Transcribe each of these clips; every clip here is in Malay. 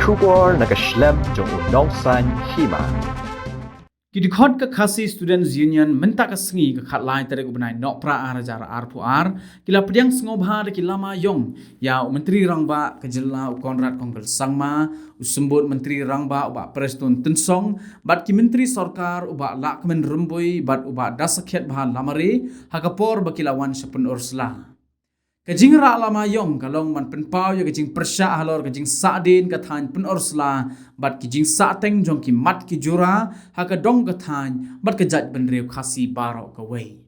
Shubor nakaslem jong unongsan hima. Kidikot ke Khasi Students Union mentak kesengi ke khat lain terek ubnai nok pra arajar arpuar kila pediang sengobha de kilama yong ya menteri rangba kejela Konrad Kongkel Sangma usembut menteri rangba uba Preston Tensong bat ki menteri sarkar uba lakmen rembui bat uba dasakhet bahan lamari hakapor bakilawan sepun ursla kajing ra lama yong kalong man penpau ya kajing persya halor kajing sadin kathan pen orsla bat kajing sateng jong ki mat ki jura hakadong kathan bat kejat benrew khasi baro kawai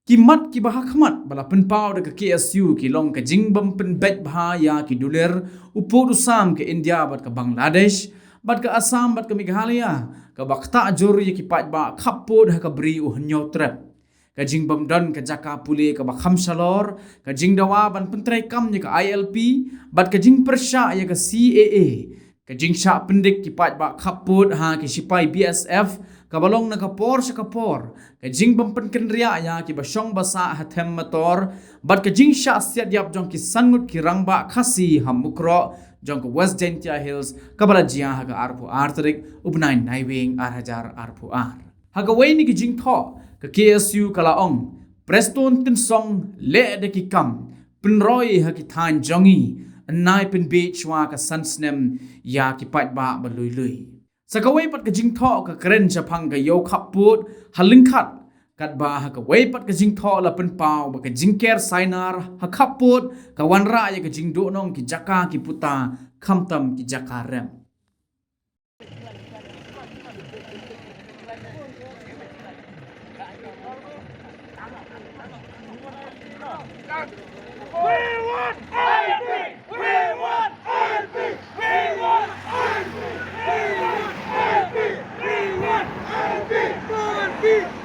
ki mat ki bahakmat bala penpau de ke KSU ki long kajing bam pen bet bahaya ki duler upur usam ke India bat ke Bangladesh bat ke Assam bat ke Meghalaya ke bakta juri ki pat ba khapod hakabri uhnyo trap kajing bamdan ke jaka puli ke bakham salor kajing dawa ban pentrai kam ke ILP bat kajing persya ya ke CAA kajing sya pendik ki pat ba khaput ha ki sipai BSF kabalong na kapor sa kapor kajing bampen kenria ya ki basyong basa hathem motor bat kajing sya siat yap jong ki sangut ki rangba khasi hamukro jong ke West Gentia Hills kabalajia ha ke arpu artrik ubnai naiwing arhajar arpu ar ha ke wei ni kajing tho ke KSU kalaong Preston Tensong le de ki kam penroi ha ki than jongi nai pen beach wa ka sansnem ya ki pat ba balui lui sakawai pat ka jing tho ka kren chapang ka yo khaput halingkhat kat ba ha ka wei pat ka jing tho la pen pau ba ka jingker sainar ha khaput ka wanra ya ka jing do nong ki jaka ki puta khamtam ki jaka rem We want ALP! We want ALP! We want ALP! We want ALP! We want ALP!